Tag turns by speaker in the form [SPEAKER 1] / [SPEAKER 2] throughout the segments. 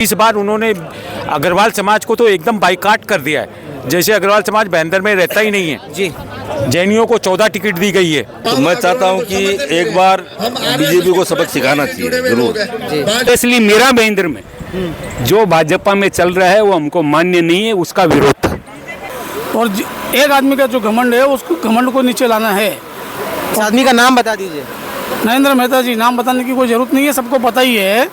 [SPEAKER 1] इस बार उन्होंने अग्रवाल समाज को तो एकदम बाइकाट कर दिया है। जैसे अग्रवाल समाज बैंदर में रहता ही नहीं है जी। जैनियों को 14 टिकट दी गई है।
[SPEAKER 2] तो मैं चाहता हूं कि एक बार बीजेपी को सबक सिखाना चाहिए जरूर।
[SPEAKER 3] इसलिए मेरा बैंदर में जो भाजपा में चल रहा है वो हमको मान्य नहीं है, उसका विरोध था।
[SPEAKER 4] और एक आदमी का जो घमंड है उसको घमंड को नीचे लाना है।
[SPEAKER 5] इस आदमी का नाम बता दीजिए।
[SPEAKER 4] नरेंद्र मेहता जी, नाम बताने की कोई जरूरत नहीं है, सबको पता ही है।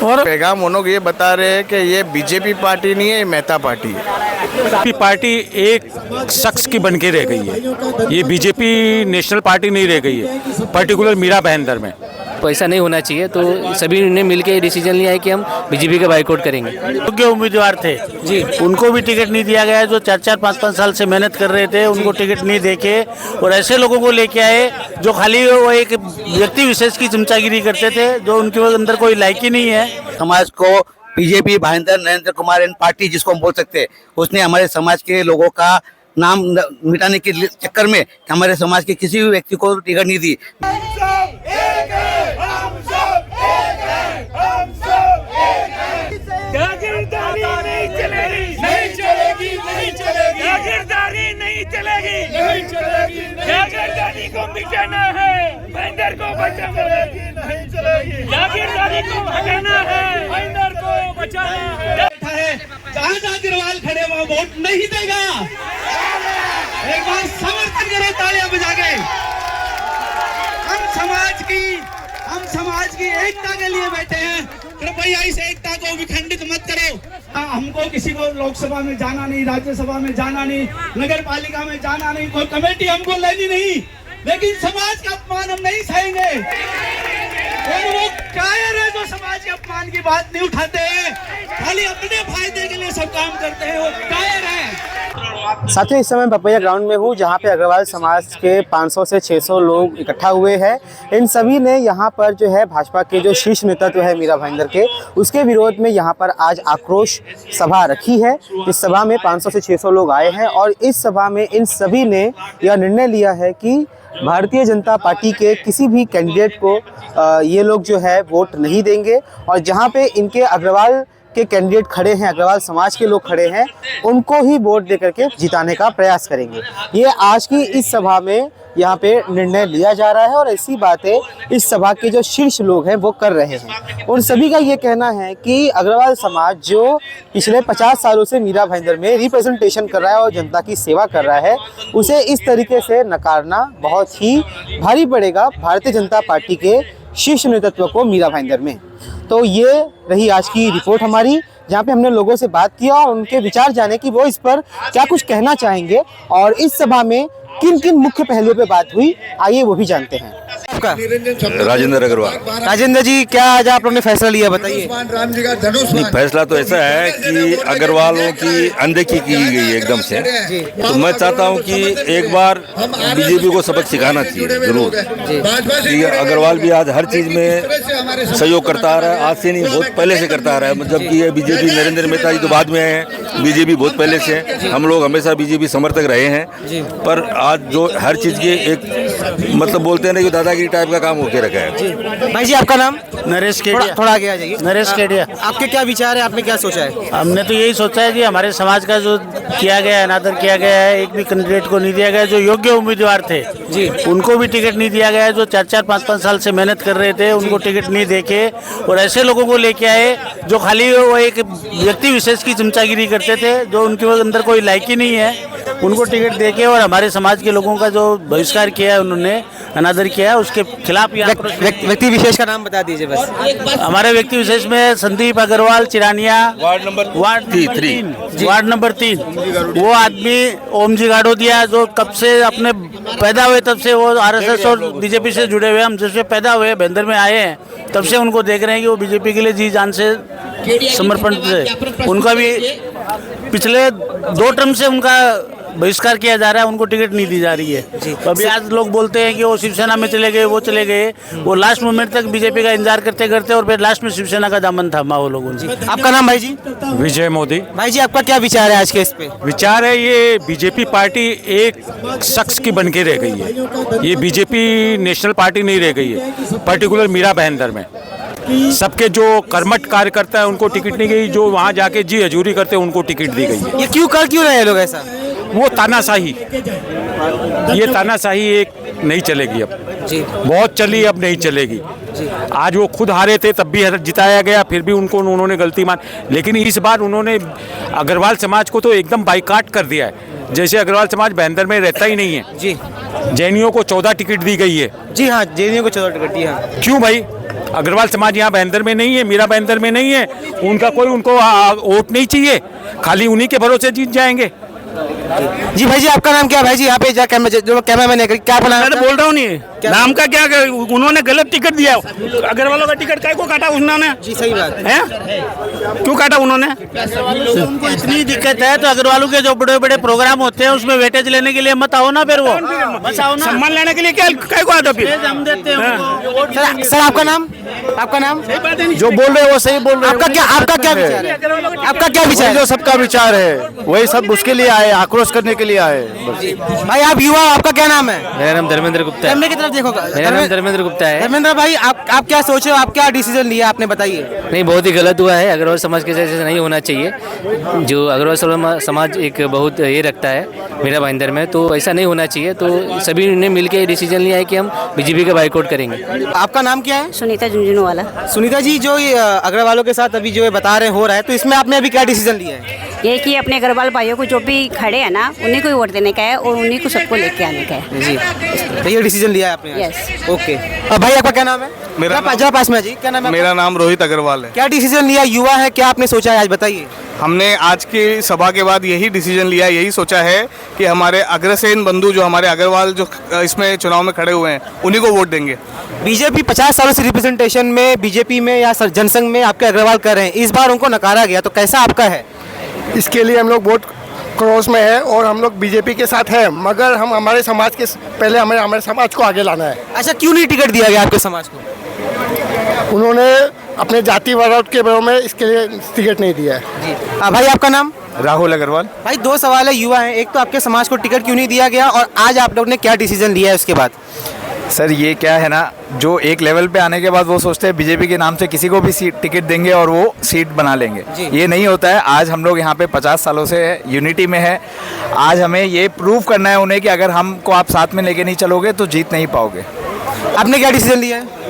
[SPEAKER 4] और
[SPEAKER 6] पैगाम हम लोग ये बता रहे हैं कि ये बीजेपी पार्टी नहीं है, ये मेहता पार्टी है।
[SPEAKER 1] पार्टी एक शख्स की बन के रह गई है। ये बीजेपी नेशनल पार्टी नहीं रह गई है, पर्टिकुलर मीरा भाईंदर में।
[SPEAKER 7] तो ऐसा नहीं होना चाहिए। तो सभी ने मिलकर डिसीजन लिया है कि हम बीजेपी का बाइकआउट करेंगे।
[SPEAKER 8] योग्य उम्मीदवार थे जी, उनको भी टिकट नहीं दिया गया। जो 4-4, 5-5 साल से मेहनत कर रहे थे उनको टिकट नहीं देके और ऐसे लोगों को लेके आए जो खाली वो एक व्यक्ति विशेष की चमचागिरी करते थे, जो उनके अंदर कोई लायकी नहीं है।
[SPEAKER 5] समाज को BJP Bhayandar Narendra Kumar and party जिसको हम बोल सकते हैं, उसने हमारे समाज के लोगों का नाम मिटाने के चक्कर में हमारे समाज के किसी भी व्यक्ति को टिकट नहीं दी।
[SPEAKER 9] जागीरदारी को मिटाना है, भाईंदर को बचाना है, नहीं चलेगी। जागीरदारी को हटाना है, भाईंदर को बचाना है।
[SPEAKER 10] जहाँ अग्रवाल खड़े वहाँ वोट नहीं देगा। एक बार समर्थन करो तालियां बजा के। हम समाज की एकता के लिए बैठे हैं। कृपया इस एकता को विखंडित मत करो। हमको किसी को लोकसभा में जाना नहीं, राज्यसभा में जाना नहीं, नगर पालिका में जाना नहीं, कोई कमेटी हमको लेनी नहीं, लेकिन समाज का अपमान हम नहीं सहेंगे। और वो कायर है जो समाज के अपमान की बात नहीं उठाते हैं, खाली अपने फायदे के लिए सब काम करते हैं, वो कायर है।
[SPEAKER 5] साथियों, इस समय पपैया ग्राउंड में हूँ जहाँ पे अग्रवाल समाज के 500 से 600 लोग इकट्ठा हुए हैं। इन सभी ने यहाँ पर जो है भाजपा के जो शीर्ष नेतृत्व है मीरा भाईंदर के, उसके विरोध में यहाँ पर आज आक्रोश सभा रखी है। इस सभा में 500 से 600 लोग आए हैं और इस सभा में इन सभी ने यह निर्णय लिया है कि भारतीय जनता पार्टी के किसी भी कैंडिडेट को ये लोग जो है वोट नहीं देंगे और जहाँ पे इनके अग्रवाल के कैंडिडेट खड़े हैं, अग्रवाल समाज के लोग खड़े हैं, उनको ही वोट दे करके जिताने का प्रयास करेंगे। ये आज की इस सभा में यहाँ पे निर्णय लिया जा रहा है और ऐसी बातें इस सभा के जो शीर्ष लोग हैं वो कर रहे हैं। उन सभी का ये कहना है कि अग्रवाल समाज जो पिछले 50 सालों से मीरा भाईंदर में रिप्रेजेंटेशन कर रहा है और जनता की सेवा कर रहा है, उसे इस तरीके से नकारना बहुत ही भारी पड़ेगा भारतीय जनता पार्टी के शीर्ष नेतृत्व को मीरा भाईंदर में। तो ये रही आज की रिपोर्ट हमारी, जहाँ पे हमने लोगों से बात किया और उनके विचार जाने कि वो इस पर क्या कुछ कहना चाहेंगे और इस सभा में किन किन मुख्य पहलुओं पे बात हुई, आइए वो भी जानते हैं।
[SPEAKER 2] राजेंद्र अग्रवाल।
[SPEAKER 5] राजेंद्र जी, क्या आज आप लोगों ने फैसला लिया, बताइए।
[SPEAKER 2] नहीं, फैसला तो ऐसा है कि अग्रवालों की अनदेखी की गई है एकदम से। तो मैं चाहता हूं कि एक बार बीजेपी को सबक सिखाना चाहिए जरूर। अग्रवाल भी आज हर चीज में सहयोग करता आ रहा है, आज से नहीं बहुत पहले से करता आ रहा है। जबकि ये बीजेपी नरेंद्र मेहता जी तो बाद में आए हैं, बीजेपी बहुत पहले से। हम लोग हमेशा बीजेपी समर्थक रहे हैं, पर आज जो हर चीज के एक मतलब बोलते हैं ना कि दादागिरी टाइप का काम होके रखा है।
[SPEAKER 5] भाई जी, आपका नाम?
[SPEAKER 8] नरेश केडिया।
[SPEAKER 5] थोड़ा आगे आ जाइए।
[SPEAKER 8] नरेश केडिया।
[SPEAKER 5] आपके क्या विचार है, आपने क्या सोचा है?
[SPEAKER 8] हमने तो यही सोचा है कि हमारे समाज का जो किया गया है, अनादर किया गया है, एक भी कैंडिडेट को नहीं दिया गया। जो योग्य उम्मीदवार थे जी, उनको भी टिकट नहीं दिया गया। जो 4-4, 5-5 साल से मेहनत कर रहे थे उनको टिकट नहीं देके और ऐसे लोगों को लेके आए जो खाली वो एक व्यक्ति विशेष की चमचागिरी करते थे, जो उनके अंदर कोई लायकी नहीं है, उनको टिकट देके और हमारे समाज के लोगों का जो बहिष्कार किया है, उन्होंने अनादर किया है, उसके खिलाफ
[SPEAKER 5] व्यक्ति विशेष का नाम बता दीजिए बस।
[SPEAKER 8] हमारे व्यक्ति विशेष में संदीप अग्रवाल, चिरानिया, वार्ड नंबर 3। वो आदमी ओम जी गाड़ोदिया, जो कब से अपने पैदा हुए तब से वो आरएसएस और बीजेपी से जुड़े हुए, हम जैसे पैदा हुए भाईंदर में आए हैं तब से उनको देख रहे हैं कि वो बीजेपी के लिए जी जान से समर्पण से। उनका भी पिछले 2 टर्म से उनका बहिष्कार किया जा रहा है, उनको टिकट नहीं दी जा रही है। तो अभी आज लोग बोलते हैं कि वो शिवसेना में चले गए, वो चले गए, वो लास्ट मोमेंट तक बीजेपी का इंतजार करते करते और फिर लास्ट में शिवसेना का दामन थामा वो लोगों ने।
[SPEAKER 5] आपका नाम भाई जी?
[SPEAKER 1] विजय मोदी।
[SPEAKER 5] भाई जी, आपका क्या विचार है आज के इस पे?
[SPEAKER 1] विचार है ये बीजेपी पार्टी एक शख्स की बन के रह गई है। ये बीजेपी नेशनल पार्टी नहीं रह गई है, पर्टिकुलर मीरा भाईंदर में। सबके जो कर्मठ कार्यकर्ता है उनको टिकट नहीं गई, जो वहाँ जाके जी हजूरी करते हैं उनको टिकट दी गई है।
[SPEAKER 5] ये क्यों कर क्यों रहे हैं लोग ऐसा?
[SPEAKER 1] वो तानाशाही, ये तानाशाही एक नहीं चलेगी अब
[SPEAKER 5] जी।
[SPEAKER 1] बहुत चली, अब नहीं चलेगी। आज वो खुद हारे थे तब भी जिताया गया, फिर भी उन्होंने गलती मान, लेकिन इस बार उन्होंने अग्रवाल समाज को तो एकदम बाइकाट कर दिया है। जैसे अग्रवाल समाज बैंदर में रहता ही नहीं है
[SPEAKER 5] जी।
[SPEAKER 1] जैनियों को 14 टिकट दी गई है।
[SPEAKER 5] जी हाँ, जैनियों को 14 टिकट दी है।
[SPEAKER 1] क्यों भाई? अग्रवाल समाज यहाँ बैंदर में नहीं है, मीरा बैंदर में नहीं है, उनका कोई उनको वोट नहीं चाहिए, खाली उन्हीं के भरोसे जीत जाएंगे।
[SPEAKER 5] जी भाई जी, आपका नाम क्या है भाई जी? यहाँ पे जो कैमरा मैन है, क्या बना?
[SPEAKER 8] मैं तो बोल रहा हूँ नहीं, नाम का क्या, उन्होंने गलत टिकट दिया। अग्रवालों का टिकट काय को काटा उन्होंने?
[SPEAKER 5] जी सही बात
[SPEAKER 8] है, क्यों काटा उन्होंने? उनको इतनी दिक्कत है तो अग्रवालों के जो बड़े बड़े प्रोग्राम होते हैं उसमें वेटेज लेने के लिए मत आओ ना, फिर वो बस आओ ना, सम्मान लेने के लिए क्या काय को आता फिर? हम देते हैं।
[SPEAKER 5] सर आपका नाम? आपका नाम?
[SPEAKER 6] जो बोल रहे हैं वो सही बोल रहे हैं।
[SPEAKER 5] आपका क्या विचार है? आपका क्या विचार है?
[SPEAKER 6] जो सबका विचार है वही सब उसके लिए आए, आक्रोश करने के लिए आए।
[SPEAKER 5] भाई आप युवा, आपका क्या नाम है?
[SPEAKER 7] मेरा नाम धर्मेंद्र गुप्ता है।
[SPEAKER 5] कैमरे की तरफ देखो।
[SPEAKER 7] मेरा नाम धर्मेंद्र गुप्ता है।
[SPEAKER 5] धर्मेंद्र भाई, आप क्या सोच रहे हो? आप क्या डिसीजन लिया आपने, बताइए।
[SPEAKER 7] नहीं, बहुत ही गलत हुआ है। अग्रवाल समाज के जैसे नहीं होना चाहिए। जो अग्रवाल समाज एक बहुत ये रखता है मेरा भाईंदर में, तो ऐसा नहीं होना चाहिए। तो सभी ने मिलकर डिसीजन लिया है कि हम बीजेपी का बाइकआउट करेंगे।
[SPEAKER 5] आपका नाम क्या है?
[SPEAKER 11] सुनीता झुंझुनवाला।
[SPEAKER 5] सुनीता जी, जो ये अग्रवालों के साथ अभी जो ये बता रहे हो रहा है, तो इसमें आपने अभी क्या डिसीजन लिया है?
[SPEAKER 11] ये कि अपने अग्रवाल भाइयों को जो भी खड़े हैं ना, उन्हीं को ही वोट देने का है और उन्हीं को सबको लेके आने का है।
[SPEAKER 5] जी, तो ये डिसीजन लिया है आपने?
[SPEAKER 11] यस।
[SPEAKER 5] ओके। भाई आपका क्या नाम है?
[SPEAKER 6] मेरा
[SPEAKER 5] पास में जी, क्या नाम है?
[SPEAKER 6] मेरा नाम रोहित अग्रवाल है।
[SPEAKER 5] क्या डिसीजन लिया? युवा है, क्या आपने सोचा है आज, बताइए।
[SPEAKER 6] हमने आज की सभा के बाद यही डिसीजन लिया, यही सोचा है कि हमारे अग्रसेन बंधु जो हमारे अग्रवाल जो इसमें चुनाव में खड़े हुए हैं उन्हीं को वोट देंगे।
[SPEAKER 5] बीजेपी 50 सालों से रिप्रेजेंटेशन में बीजेपी में या जनसंघ में आपके अग्रवाल कर रहे हैं, इस बार उनको नकारा गया, तो कैसा आपका है?
[SPEAKER 12] इसके लिए हम लोग वोट क्रॉस में है और हम लोग बीजेपी के साथ हैं, मगर हम हमारे समाज के पहले हमारे समाज को आगे लाना है।
[SPEAKER 5] अच्छा, क्यों नहीं टिकट दिया गया आपके समाज को?
[SPEAKER 12] उन्होंने अपने जाति वाद के बारे में इसके लिए टिकट नहीं दिया है।
[SPEAKER 5] जी। भाई आपका नाम?
[SPEAKER 6] राहुल अग्रवाल।
[SPEAKER 5] भाई दो सवाल है, युवा है, एक तो आपके समाज को टिकट क्यों नहीं दिया गया, और आज आप लोग ने क्या डिसीजन लिया है उसके बाद?
[SPEAKER 13] सर ये क्या है ना, जो एक लेवल पे आने के बाद वो सोचते हैं बीजेपी के नाम से किसी को भी सीट टिकट देंगे और वो सीट बना लेंगे। ये नहीं होता है। आज हम लोग यहाँ पे 50 सालों से यूनिटी में है। आज हमें ये प्रूव करना है उन्हें कि अगर हमको आप साथ में लेके नहीं चलोगे तो जीत नहीं पाओगे।
[SPEAKER 5] आपने क्या डिसीजन लिया है?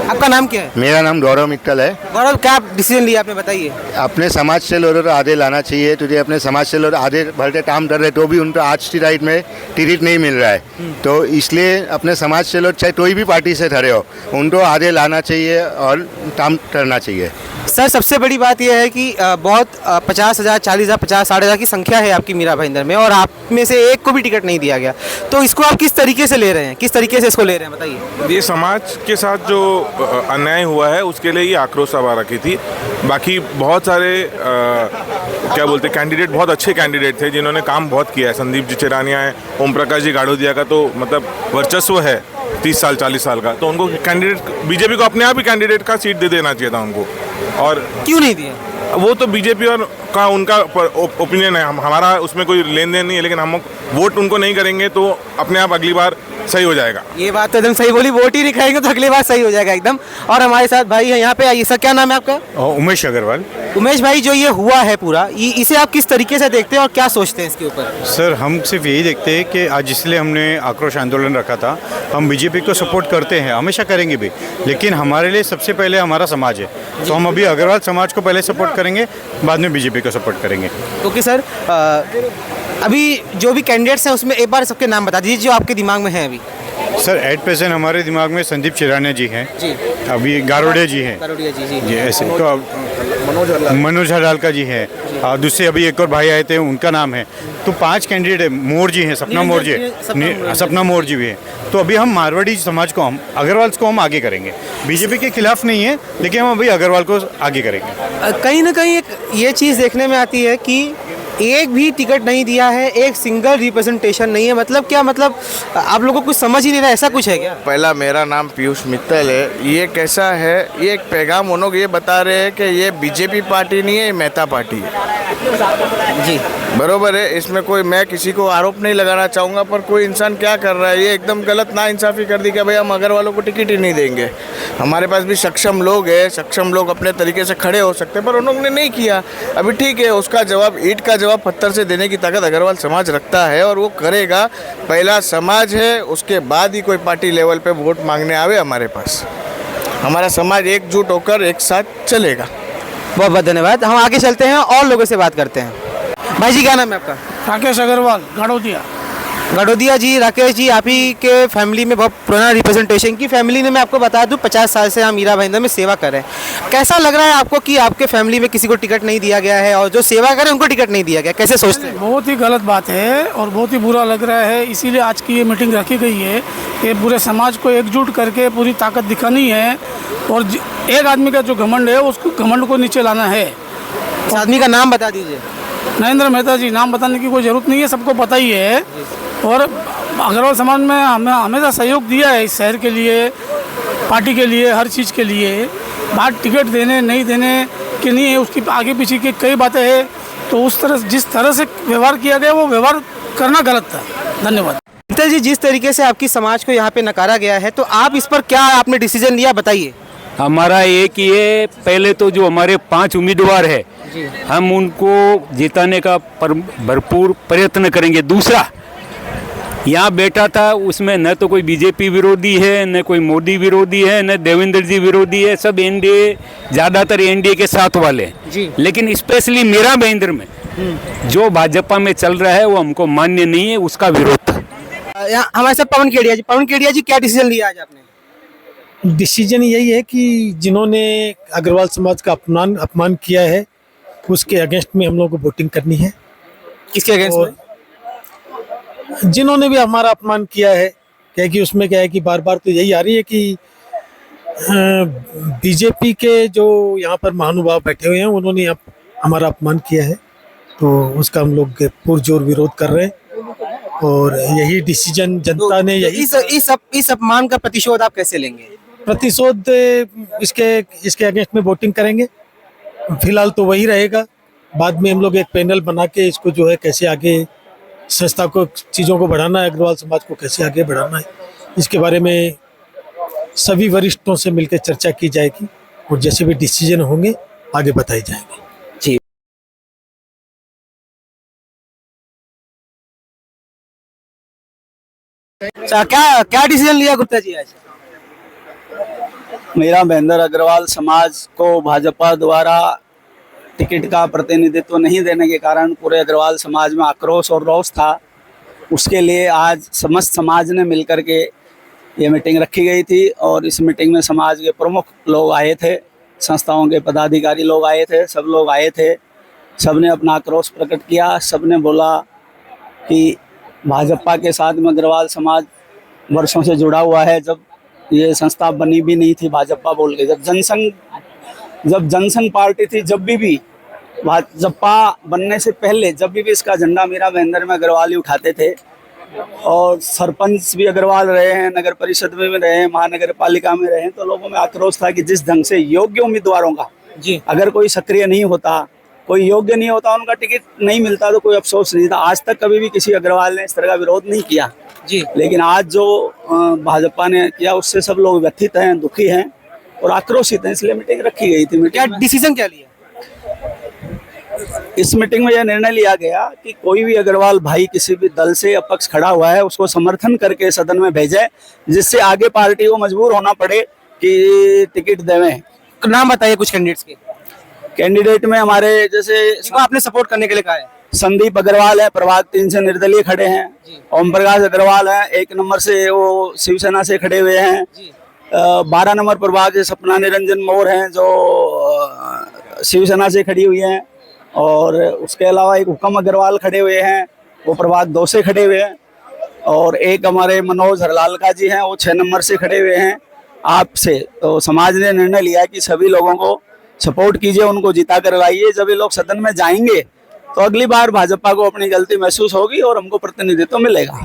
[SPEAKER 5] आपका नाम क्या है?
[SPEAKER 14] मेरा नाम गौरव मित्तल है।
[SPEAKER 5] गौरव, क्या डिसीजन लिया आपने, बताइए।
[SPEAKER 14] अपने समाज से लोग आधे लाना चाहिए, तुझे अपने समाज से लोग आधे भरते काम कर रहे तो भी उनको आज की राइट में टिकट नहीं मिल रहा है, तो इसलिए अपने समाज से लोग चाहे कोई भी पार्टी से खड़े हो उनको आधे लाना चाहिए और काम करना चाहिए।
[SPEAKER 5] सर सबसे बड़ी बात यह है कि बहुत 50,000, 40,000, 50, 60,000 की संख्या है आपकी मीरा भाईंदर में, और आप में से एक को भी टिकट नहीं दिया गया, तो इसको आप किस तरीके से ले रहे हैं, किस तरीके से इसको ले रहे हैं, बताइए।
[SPEAKER 15] ये समाज के साथ जो अन्याय हुआ है उसके लिए ये आक्रोश सभा रखी थी। बाकी बहुत सारे क्या बोलते कैंडिडेट, बहुत अच्छे कैंडिडेट थे जिन्होंने काम बहुत किया है। संदीप जी चिरानिया है, ओम प्रकाश जी गाड़ोदिया का तो मतलब वर्चस्व है 30 साल 40 साल का, तो उनको कैंडिडेट बीजेपी को अपने आप ही कैंडिडेट का सीट दे देना चाहिए था उनको। और
[SPEAKER 5] क्यों नहीं दिया?
[SPEAKER 15] वो तो बीजेपी और का उनका ओपिनियन है, हमारा उसमें कोई लेन देन नहीं है, लेकिन हम वोट उनको नहीं करेंगे तो अपने आप अगली बार सही हो जाएगा।
[SPEAKER 5] ये बात तो एकदम सही बोली, वोट ही नहीं करेंगे तो अगली बार सही हो जाएगा एकदम। और हमारे साथ भाई है यहाँ पे, आइए सर, क्या नाम है आपका?
[SPEAKER 16] उमेश अग्रवाल।
[SPEAKER 5] उमेश भाई, जो ये हुआ है पूरा, इसे आप किस तरीके से देखते हैं और क्या सोचते हैं इसके ऊपर?
[SPEAKER 16] सर हम सिर्फ यही देखते हैं कि आज इसलिए हमने आक्रोश आंदोलन रखा था। हम बीजेपी को सपोर्ट करते हैं, हमेशा करेंगे भी, लेकिन हमारे लिए सबसे पहले हमारा समाज है, तो हम अभी अग्रवाल समाज को पहले सपोर्ट करेंगे, बाद में बीजेपी को सपोर्ट करेंगे।
[SPEAKER 5] ओके सर, अभी जो भी कैंडिडेट्स हैं उसमें एक बार सबके नाम बता दीजिए जो आपके दिमाग में है अभी।
[SPEAKER 16] सर एट प्रेजेंट हमारे दिमाग में संदीप चिरानिया जी हैं जी, अभी गारोडिया जी हैं, जी ऐसे तो मनोज हलालका जी हैं, दूसरे अभी एक और भाई आए थे उनका नाम है, तो 5 कैंडिडेट है। मोर जी हैं, सपना मोर जी है, सपना मोर जी भी है। तो अभी हम मारवाड़ी समाज को, हम अग्रवाल को हम आगे करेंगे, बीजेपी के खिलाफ नहीं है, लेकिन हम अभी अग्रवाल को आगे करेंगे।
[SPEAKER 5] कहीं ना कहीं एक ये चीज़ देखने में आती है कि एक भी टिकट नहीं दिया है, एक सिंगल रिप्रेजेंटेशन नहीं है, मतलब क्या, मतलब आप लोगों को कुछ समझ ही नहीं रहा, ऐसा कुछ है क्या?
[SPEAKER 6] पहला मेरा नाम पीयूष मित्तल है। ये कैसा है, ये एक पैगाम उन लोग ये बता रहे हैं कि ये बीजेपी पार्टी नहीं है, ये मेहता पार्टी है।
[SPEAKER 5] जी
[SPEAKER 6] बरोबर है, इसमें कोई मैं किसी को आरोप नहीं लगाना चाहूँगा, पर कोई इंसान क्या कर रहा है, ये एकदम गलत नाइंसाफ़ी कर दी कि भाई हम अग्रवालों को टिकट ही नहीं देंगे। हमारे पास भी सक्षम लोग हैं, सक्षम लोग अपने तरीके से खड़े हो सकते हैं, पर उन्होंने नहीं किया। अभी ठीक है, उसका जवाब, ईंट का जवाब पत्थर से देने की ताकत अग्रवाल समाज रखता है और वो करेगा। पहला समाज है, उसके बाद ही कोई पार्टी लेवल पर वोट मांगने आवे हमारे पास। हमारा समाज एकजुट होकर एक साथ चलेगा।
[SPEAKER 5] बहुत बहुत धन्यवाद। हम आगे चलते हैं और लोगों से बात करते हैं। भाई जी, क्या नाम है आपका?
[SPEAKER 4] राकेश अग्रवाल, गाड़ोदिया।
[SPEAKER 5] गडोदिया जी, राकेश जी, आप ही के फैमिली में बहुत पुराना रिप्रेजेंटेशन की फैमिली ने, मैं आपको बता दूं 50 साल से हम मीरा भाईंदर में सेवा कर रहे हैं। कैसा लग रहा है आपको कि आपके फैमिली में किसी को टिकट नहीं दिया गया है और जो सेवा करें उनको टिकट नहीं दिया गया? कैसे सोचते हैं?
[SPEAKER 4] बहुत ही गलत बात है और बहुत ही बुरा लग रहा है। इसीलिए आज की ये मीटिंग रखी गई है कि पूरे समाज को एकजुट करके पूरी ताकत दिखानी है और एक आदमी का जो घमंड है उसको घमंड को नीचे लाना है।
[SPEAKER 5] इस आदमी का नाम बता दीजिए।
[SPEAKER 4] नरेंद्र मेहता जी, नाम बताने की कोई ज़रूरत नहीं है, सबको पता ही है। और अग्रवाल समाज में हमें हमेशा सहयोग दिया है इस शहर के लिए, पार्टी के लिए, हर चीज़ के लिए। बात टिकट देने नहीं देने की नहीं है, उसकी आगे पीछे की कई बातें हैं। तो उस तरह जिस तरह से व्यवहार किया गया वो व्यवहार करना गलत था। धन्यवाद।
[SPEAKER 5] मित्तल जी, जिस तरीके से आपकी समाज को यहाँ पे नकारा गया है, तो आप इस पर क्या आपने डिसीजन लिया, बताइए।
[SPEAKER 3] हमारा एक ये, पहले तो जो हमारे 5 उम्मीदवार है हम उनको जिताने का भरपूर प्रयत्न करेंगे। दूसरा, यहाँ बैठा था उसमें न तो कोई बीजेपी विरोधी है, न कोई मोदी विरोधी है, न देवेंद्र जी विरोधी है, सब एनडीए, ज़्यादातर एनडीए के साथ वाले हैं। लेकिन स्पेशली मीरा भाईंदर में जो भाजपा में चल रहा है वो हमको मान्य नहीं है, उसका विरोध था।
[SPEAKER 5] हमारे साथ पवन केडिया जी। पवन केडिया जी, क्या डिसीजन लिया आज आपने?
[SPEAKER 17] डिसीजन यही है कि जिन्होंने अग्रवाल समाज का अपमान किया है उसके अगेंस्ट में हम लोग को वोटिंग करनी है।
[SPEAKER 5] किसके अगेंस्ट में?
[SPEAKER 17] जिन्होंने भी हमारा अपमान किया है, क्या कि उसमें क्या है कि बार बार तो यही आ रही है कि बीजेपी के जो यहाँ पर महानुभाव बैठे हुए हैं उन्होंने हमारा अपमान किया है, तो उसका हम लोग पुरजोर विरोध कर रहे हैं और यही डिसीजन जनता ने यही।
[SPEAKER 5] इस अपमान का प्रतिशोध आप कैसे लेंगे?
[SPEAKER 17] प्रतिशोध इसके अगेंस्ट में वोटिंग करेंगे। फिलहाल तो वही रहेगा, बाद में हम लोग एक पैनल बना के इसको जो है कैसे आगे संस्था को, चीज़ों को बढ़ाना है, अग्रवाल समाज को कैसे आगे बढ़ाना है, इसके बारे में सभी वरिष्ठों से मिलकर चर्चा की जाएगी और जैसे भी डिसीजन होंगे आगे बताए जाएंगे।
[SPEAKER 5] जी, क्या डिसीजन लिया गुप्ता जी आज?
[SPEAKER 18] मीरा भाईंदर अग्रवाल समाज को भाजपा द्वारा टिकट का प्रतिनिधित्व नहीं देने के कारण पूरे अग्रवाल समाज में आक्रोश और रोष था। उसके लिए आज समस्त समाज ने मिलकर के ये मीटिंग रखी गई थी और इस मीटिंग में समाज के प्रमुख लोग आए थे, संस्थाओं के पदाधिकारी लोग आए थे, सब लोग आए थे। सब ने अपना आक्रोश प्रकट किया। सब ने बोला कि भाजपा के साथ में अग्रवाल समाज वर्षों से जुड़ा हुआ है। जब ये संस्था बनी भी नहीं थी भाजपा बोल के, जब जनसंघ पार्टी थी, जब भी भाजपा बनने से पहले जब भी इसका झंडा मीरा भाईंदर में अग्रवाल ही उठाते थे और सरपंच भी अग्रवाल रहे हैं, नगर परिषद में भी रहे हैं, महानगर पालिका में रहे हैं। तो लोगों में आक्रोश था कि जिस ढंग से योग्य उम्मीदवारों का अगर कोई सक्रिय नहीं होता, कोई योग्य नहीं होता, उनका टिकट नहीं मिलता तो कोई अफसोस नहीं था। आज तक कभी भी किसी अग्रवाल ने इस तरह का विरोध नहीं किया जी, लेकिन आज जो भाजपा ने किया उससे सब लोग व्यथित हैं, दुखी हैं और आक्रोशित हैं, इसलिए मीटिंग रखी गई थी।
[SPEAKER 5] क्या डिसीजन क्या लिया
[SPEAKER 18] इस मीटिंग में? यह निर्णय लिया गया कि कोई भी अग्रवाल भाई किसी भी दल से अपक्ष खड़ा हुआ है उसको समर्थन करके सदन में भेजे, जिससे आगे पार्टी को मजबूर होना पड़े कि टिकट देवें।
[SPEAKER 5] नाम बताइए कुछ कैंडिडेट्स के।
[SPEAKER 18] कैंडिडेट में हमारे जैसे
[SPEAKER 5] आपने सपोर्ट करने के लिए कहा है,
[SPEAKER 18] संदीप अग्रवाल है, प्रभाग 3 से निर्दलीय खड़े हैं। ओम प्रकाश अग्रवाल है, 1 नंबर से वो शिवसेना से खड़े हुए हैं। 12 नंबर प्रभाग से सपना निरंजन मोर हैं जो शिवसेना से खड़ी हुई हैं। और उसके अलावा एक हुक्म अग्रवाल खड़े हुए हैं, वो प्रभाग 2 से खड़े हुए हैं। और एक हमारे मनोज हरलाल का जी हैं, वो 6 नंबर से खड़े हुए हैं आपसे। तो समाज ने निर्णय लिया है कि सभी लोगों को सपोर्ट कीजिए, उनको जिता करवाइए। जब ये लोग सदन में जाएंगे तो अगली बार भाजपा को अपनी गलती महसूस होगी और हमको प्रतिनिधित्व मिलेगा।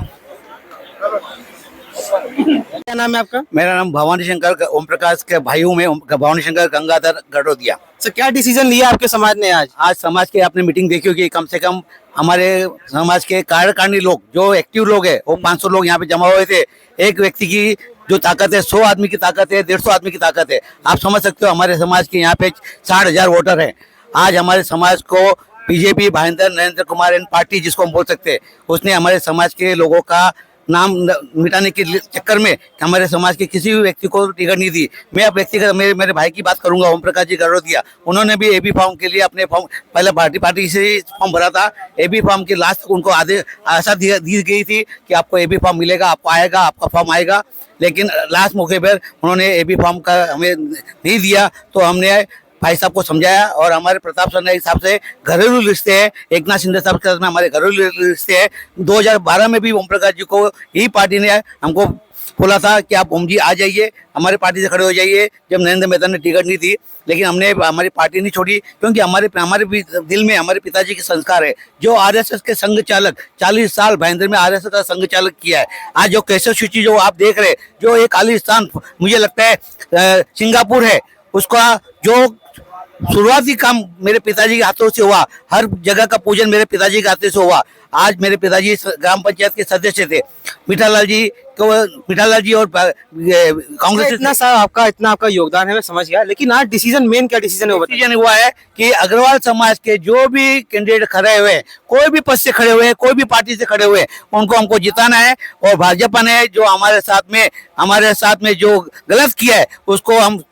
[SPEAKER 5] क्या नाम है आपका?
[SPEAKER 19] मेरा नाम भवानी शंकर ओम प्रकाश के भाई हूँ मैं, भवानी शंकर गंगाधर गडोदिया।
[SPEAKER 5] सर क्या डिसीजन लिया आपके समाज ने आज?
[SPEAKER 19] आज समाज के आपने मीटिंग देखी होगी, कम से कम हमारे समाज के कार्यकारिणी लोग जो एक्टिव लोग हैं वो 500 लोग यहाँ पे जमा हुए थे। एक व्यक्ति की जो ताकत है 100 आदमी की ताकत है, 150 आदमी की ताकत है। आप समझ सकते हो हमारे समाज के यहाँ पे 60,000 वोटर हैं। आज हमारे समाज को BJP Bhayandar Narendra Kumar and party जिसको हम बोल सकते हैं, उसने हमारे समाज के लोगों का नाम मिटाने के चक्कर में हमारे समाज के किसी भी व्यक्ति को टिकट नहीं दी। मैं अब व्यक्तिगत मेरे भाई की बात करूंगा, ओम प्रकाश जी गडोदिया। उन्होंने भी एबी फॉर्म के लिए अपने फॉर्म पहले पार्टी से फॉर्म भरा था। एबी फॉर्म के लास्ट तक उनको आशा दी गई थी कि आपको एबी फॉर्म मिलेगा, आपको आएगा, आपका फॉर्म आएगा। लेकिन लास्ट मौके पर उन्होंने एबी फॉर्म का हमें नहीं दिया, तो हमने भाई साहब को समझाया और हमारे प्रताप सरनाईक हिसाब से घरेलू रिश्ते हैं, एक नाथ शिंदे साहब के साथ में हमारे घरेलू रिश्ते हैं। 2012 में भी ओम प्रकाश जी को ही पार्टी ने हमको बोला था कि आप ओम जी आ जाइए, हमारे पार्टी से खड़े हो जाइए, जब नरेंद्र मेहता ने टिकट नहीं दी। लेकिन हमने हमारी पार्टी नहीं छोड़ी, क्योंकि हमारे दिल में हमारे पिताजी के संस्कार है। जो आरएसएस के संघ चालक 40 साल भाईंदर में आरएसएस का संघ चालक किया है। आज जो केशव सूची जो आप देख रहे, जो एक आलीशान मुझे लगता है सिंगापुर है, उसका जो शुरुआती काम मेरे पिताजी के हाथों से हुआ, हर जगह का पूजन मेरे पिताजी के हाथों से हुआ। आज मेरे पिताजी ग्राम पंचायत के सदस्य थे। मिठालाल जी और कांग्रेस
[SPEAKER 5] इतना आपका योगदान है, मैं समझ गया। लेकिन आज डिसीजन मेन क्या डिसीजन
[SPEAKER 19] डिसीजन हुआ है कि अग्रवाल समाज के जो भी कैंडिडेट खड़े हुए, कोई भी पद से खड़े हुए, कोई भी पार्टी से खड़े हुए, उनको हमको जिताना है। और भाजपा ने जो हमारे साथ में जो गलत किया है, उसको हम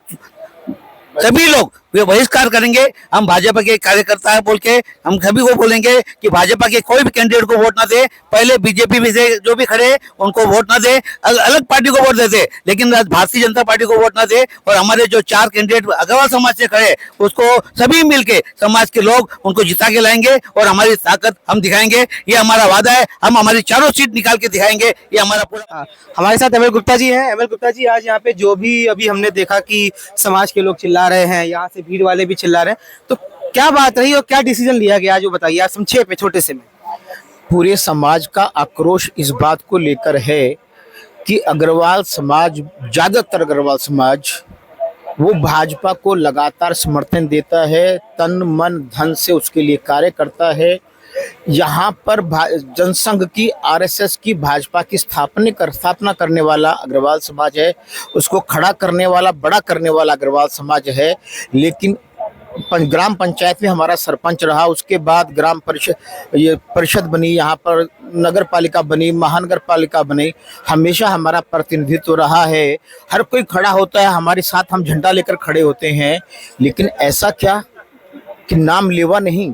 [SPEAKER 19] सभी लोग वे बहिष्कार करेंगे। हम भाजपा के कार्यकर्ता है बोल के हम सभी को बोलेंगे कि भाजपा के कोई भी कैंडिडेट को वोट ना दे। पहले बीजेपी में से जो भी खड़े उनको वोट ना दे, अलग पार्टी को वोट देते, लेकिन भारतीय जनता पार्टी को वोट ना दे। और हमारे जो 4 कैंडिडेट अग्रवाल समाज से खड़े, उसको सभी मिलके समाज के लोग उनको जिता के लाएंगे और हमारी ताकत हम दिखाएंगे। ये हमारा वादा है, हम हमारी चारों सीट निकाल के दिखाएंगे। ये हमारा पूरा।
[SPEAKER 5] हमारे साथ एमएल गुप्ता जी हैं। एमएल गुप्ता जी, आज यहाँ पे जो भी अभी हमने देखा कि समाज के लोग चिल्ला रहे हैं, यहाँ से भीड़ वाले भी चिल्ला रहे हैं, तो क्या बात रही और क्या डिसीजन लिया गया, जो बताइए आप संक्षेप में छोटे से में।
[SPEAKER 20] पूरे समाज का आक्रोश इस बात को लेकर है कि अग्रवाल समाज, ज्यादातर अग्रवाल समाज वो भाजपा को लगातार समर्थन देता है, तन मन धन से उसके लिए कार्य करता है। यहाँ पर जनसंघ की, आरएसएस की, भाजपा की स्थापना करने वाला अग्रवाल समाज है, उसको खड़ा करने वाला, बड़ा करने वाला अग्रवाल समाज है। लेकिन ग्राम पंचायत में हमारा सरपंच रहा, उसके बाद ग्राम परिषद बनी, यहाँ पर नगर पालिका बनी, महानगर पालिका बनी, हमेशा हमारा प्रतिनिधित्व रहा है। हर कोई खड़ा होता है हमारे साथ, हम झंडा लेकर खड़े होते हैं। लेकिन ऐसा क्या कि नाम लेवा नहीं,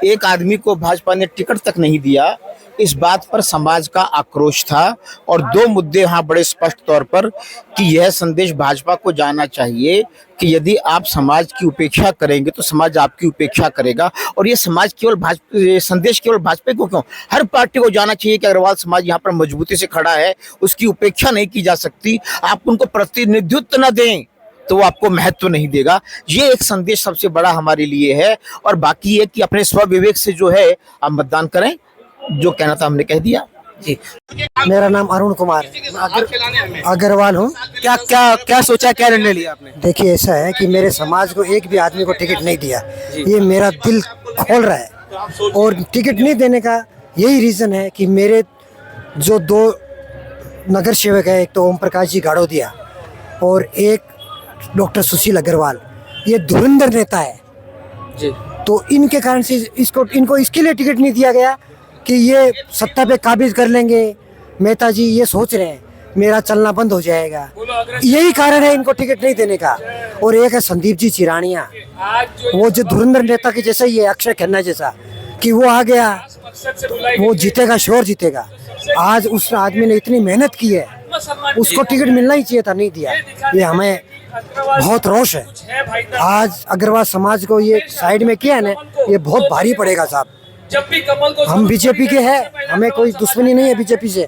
[SPEAKER 20] एक आदमी को भाजपा ने टिकट तक नहीं दिया। इस बात पर समाज का आक्रोश था और 2 मुद्दे यहाँ बड़े स्पष्ट तौर पर कि यह संदेश भाजपा को जाना चाहिए कि यदि आप समाज की उपेक्षा करेंगे तो समाज आपकी उपेक्षा करेगा। और ये समाज संदेश केवल भाजपा को क्यों, हर पार्टी को जाना चाहिए कि अग्रवाल समाज यहाँ पर मजबूती से खड़ा है, उसकी उपेक्षा नहीं की जा सकती। आप उनको प्रतिनिधित्व न दें तो वो आपको महत्व नहीं देगा। ये एक संदेश सबसे बड़ा हमारे लिए है। और बाकी ये कि अपने स्व विवेक से जो है आप मतदान करें, जो कहना था हमने कह दिया जी।
[SPEAKER 21] मेरा नाम अरुण कुमार है, अग्रवाल हूँ।
[SPEAKER 5] क्या सोचा, क्या निर्णय लिया आपने?
[SPEAKER 21] देखिए, ऐसा है कि मेरे समाज को एक भी आदमी को टिकट नहीं दिया, ये मेरा दिल खोल रहा है। और टिकट नहीं देने का यही रीज़न है कि मेरे जो 2 नगर सेवक है, एक तो ओम प्रकाश जी गाड़ोदिया और एक डॉक्टर सुशील अग्रवाल, ये धुरंधर नेता है जी। तो इनके कारण से इनको इसके लिए टिकट नहीं दिया गया कि ये सत्ता पे काबिज कर लेंगे। मेहता जी ये सोच रहे हैं मेरा चलना बंद हो जाएगा, यही कारण है इनको टिकट नहीं देने का। और एक है संदीप जी चिरानिया, वो जो धुरंधर नेता के जैसा ही है, अक्षय खन्ना जैसा, कि वो आ गया वो जीतेगा, श्योर जीतेगा। आज उस आदमी ने इतनी मेहनत की है, उसको टिकट मिलना ही चाहिए था, नहीं दिया। ये हमें बहुत रोष है। आज अग्रवाल समाज को ये साइड में किया है ना, ये बहुत भारी पड़ेगा साहब। हम बीजेपी के हैं, हमें कोई दुश्मनी नहीं है बीजेपी से,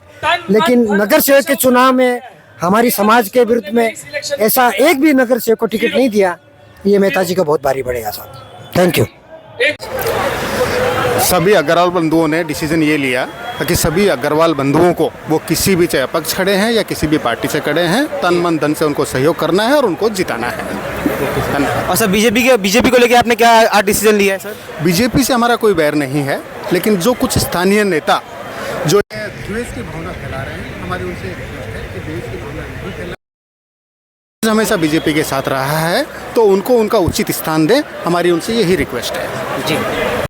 [SPEAKER 21] लेकिन नगर सेवक के चुनाव में हमारी समाज के विरुद्ध में ऐसा एक भी नगर सेवक को टिकट नहीं दिया, ये मेहता जी को बहुत भारी पड़ेगा साहब। Thank you.
[SPEAKER 16] सभी अग्रवाल बंधुओं ने डिसीजन ये लिया कि सभी अग्रवाल बंधुओं को, वो किसी भी चाहे अपक्ष खड़े हैं या किसी भी पार्टी से खड़े हैं, तन मन धन से उनको सहयोग करना है और उनको जिताना है।
[SPEAKER 5] और सर बीजेपी को लेकर आपने क्या आज डिसीजन लिया है सर?
[SPEAKER 16] बीजेपी से हमारा कोई बैर नहीं है, लेकिन जो कुछ स्थानीय नेता जो द्वेष की भावना फैला रहे हैं, हमारी उनसे रिक्वेस्ट है कि द्वेष की भावना नहीं फैला, हमेशा बीजेपी के साथ रहा है तो उनको उनका उचित स्थान दें, हमारी उनसे यही रिक्वेस्ट है।
[SPEAKER 5] जी।